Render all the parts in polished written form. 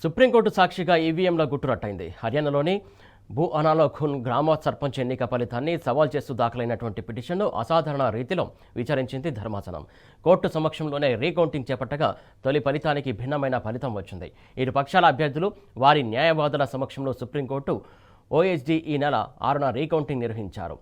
Supreme court సాక్షిగా ఈవీఎంల గుట్టురట్టయింది. హర్యానాలోని బుఅనాలోఖున్ గ్రామ సర్పంచ్ ఎన్నిక ఫలితాన్ని సవాల్ చేస్తూ దాఖలైనటువంటి పిటిషన్ను అసాధారణ రీతిలో విచారించింది ధర్మాసనం. కోర్టు సమక్షంలోనే రీకౌంటింగ్ చేపట్టగా తొలి ఫలితానికి భిన్నమైన ఫలితం వచ్చింది. ఇరు పక్షాల అభ్యర్థులు వారి న్యాయవాదుల సమక్షంలో సుప్రీంకోర్టు ఓఎస్డీ ఈ నెల 6న రీకౌంటింగ్ నిర్వహించారు.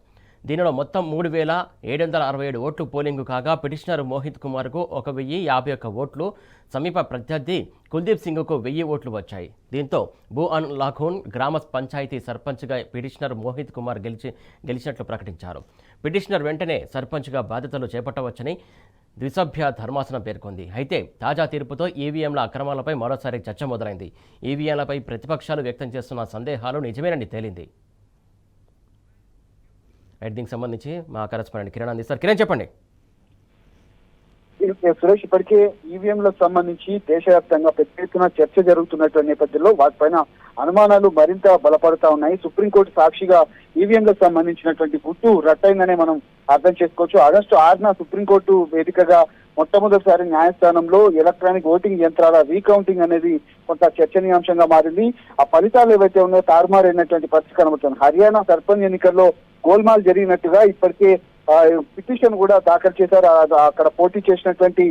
దీనిలో మొత్తం 3,767 ఓట్లు పోలింగు కాగా పిటిషనర్ మోహిత్ కుమార్కు 1,051 ఓట్లు, సమీప ప్రత్యర్థి కుల్దీప్ సింగ్కు 1000 ఓట్లు వచ్చాయి. దీంతో బుఅనాలోఖున్ గ్రామ పంచాయతీ సర్పంచ్గా పిటిషనర్ మోహిత్ కుమార్ గెలిచినట్లు ప్రకటించారు. పిటిషనర్ వెంటనే సర్పంచ్గా బాధ్యతలు చేపట్టవచ్చని ద్విసభ్య ధర్మాసనం పేర్కొంది. అయితే తాజా తీర్పుతో ఈవీఎంల అక్రమాలపై మరోసారి చర్చ మొదలైంది. ఈవీఎంలపై ప్రతిపక్షాలు వ్యక్తం చేస్తున్న సందేహాలు నిజమేనని తేలింది. దీనికి సంబంధించి మా కరెస్పాండెంట్ కిరణ్ అందిస్తారు. కిరణ్, చెప్పండి. సురేష్, ఇప్పటికే ఈవీఎంలకు సంబంధించి దేశవ్యాప్తంగా పెద్ద ఎత్తున చర్చ జరుగుతున్నటువంటి నేపథ్యంలో వాటిపైన అనుమానాలు మరింత బలపడతా ఉన్నాయి. సుప్రీంకోర్టు సాక్షిగా ఈవీఎంలకు సంబంధించినటువంటి గుట్టు రట్టయిందనే మనం అర్థం చేసుకోవచ్చు. ఆగస్టు 6న సుప్రీంకోర్టు వేదికగా మొట్టమొదటిసారి న్యాయస్థానంలో ఎలక్ట్రానిక్ ఓటింగ్ యంత్రాల రీకౌంటింగ్ అనేది కొంత చర్చనీయాంశంగా మారింది. ఆ ఫలితాలు ఏవైతే ఉన్నాయో తారుమారైనటువంటి పరిస్థితి కనబడుతుంది. హర్యానా సర్పంచ్ ఎన్నికల్లో గోల్మాల్ జరిగినట్టుగా ఇప్పటికే పిటిషన్ కూడా దాఖలు చేశారు. అక్కడ పోటీ చేసినటువంటి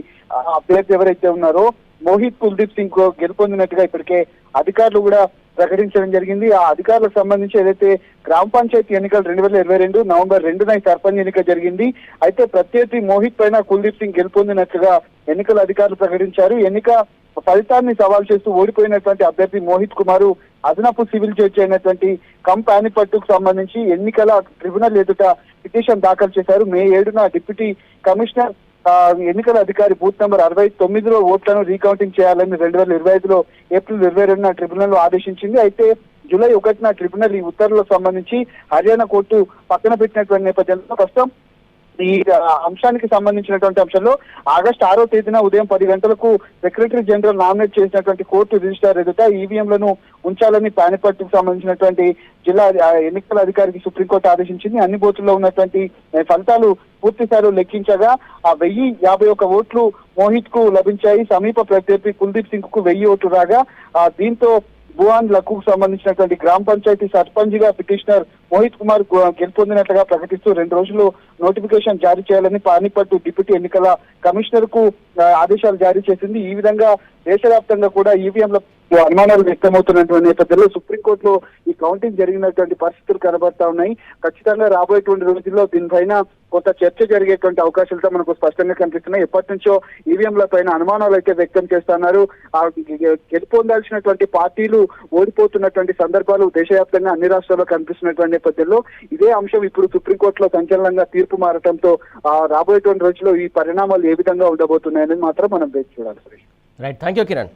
అభ్యర్థి ఎవరైతే ఉన్నారో మోహిత్ కుల్దీప్ సింగ్ గెలుపొందినట్టుగా ఇప్పటికే అధికారులు కూడా ప్రకటించడం జరిగింది. ఆ అధికారులకు సంబంధించి ఏదైతే గ్రామ పంచాయతీ ఎన్నికలు 2022 నవంబర్ 2న సర్పంచ్ ఎన్నిక జరిగింది. అయితే ప్రత్యర్థి మోహిత్ పైన కుల్దీప్ సింగ్ గెలుపొందినట్లుగా ఎన్నికల అధికారులు ప్రకటించారు. ఎన్నిక ఫలితాన్ని సవాల్ చేస్తూ ఓడిపోయినటువంటి అభ్యర్థి మోహిత్ కుమార్ అదనపు సివిల్ జడ్జి అయినటువంటి పానిపట్టుకు సంబంధించి ఎన్నికల ట్రిబ్యునల్ ఎదుట పిటిషన్ దాఖలు చేశారు. మే 7న డిప్యూటీ కమిషనర్ ఎన్నికల అధికారి బూత్ నెంబర్ 69లో ఓట్లను రీకౌంటింగ్ చేయాలని 2025లో ఏప్రిల్ 22న ట్రిబ్యునల్ ఆదేశించింది. అయితే జూలై 1న ట్రిబ్యునల్ ఈ ఉత్తర్వులకు సంబంధించి హర్యానా కోర్టు పక్కన పెట్టినటువంటి నేపథ్యంలో ప్రస్తుతం ఈ అంశానికి సంబంధించినటువంటి అంశంలో ఆగస్టు 6వ తేదీన ఉదయం 10 గంటలకు సెక్రటరీ జనరల్ నామినేట్ చేసినటువంటి కోర్టు రిజిస్ట్రార్ ఎదుట ఈవీఎంలను ఉంచాలని పానిపట్టుకు సంబంధించినటువంటి జిల్లా ఎన్నికల అధికారికి సుప్రీంకోర్టు ఆదేశించింది. అన్ని బూతుల్లో ఉన్నటువంటి ఫలితాలు పూర్తిసారి లెక్కించగా 1051 ఓట్లు మోహిత్ కు లభించాయి. సమీప ప్రత్యర్థి కుల్దీప్ సింగ్ కు 1000 ఓట్లు రాగా దీంతో బుఅనాలోఖున్ సంబంధించినటువంటి గ్రామ పంచాయతీ సర్పంచ్ గా పిటిషనర్ మోహిత్ కుమార్ గెలుపొందినట్లుగా ప్రకటిస్తూ 2 రోజుల్లో నోటిఫికేషన్ జారీ చేయాలని పానిపట్టు డిప్యూటీ ఎన్నికల కమిషనర్ కు ఆదేశాలు జారీ చేసింది. ఈ విధంగా దేశవ్యాప్తంగా కూడా ఈవీఎంల అనుమానాలు వ్యక్తమవుతున్నటువంటి నేపథ్యంలో సుప్రీంకోర్టులో ఈ కౌంటింగ్ జరిగినటువంటి పరిస్థితులు కనబడతా ఉన్నాయి. ఖచ్చితంగా రాబోయేటువంటి రోజుల్లో దీనిపైన కొంత చర్చ జరిగేటువంటి అవకాశాలతో మనకు స్పష్టంగా కనిపిస్తున్నాయి. ఎప్పటి నుంచో ఈవీఎంల పైన అనుమానాలు అయితే వ్యక్తం చేస్తున్నారు. గెలుపొందాల్సినటువంటి పార్టీలు ఓడిపోతున్నటువంటి సందర్భాలు దేశవ్యాప్తంగా అన్ని రాష్ట్రాల్లో కనిపిస్తున్నటువంటి నేపథ్యంలో ఇదే అంశం ఇప్పుడు సుప్రీంకోర్టులో సంచలనంగా తీర్పు మారటంతో రాబోయేటువంటి రోజుల్లో ఈ పరిణామాలు ఏ విధంగా ఉండబోతున్నాయని మాత్రం మనం వేచి చూడాలి. Right, thank you Kiran.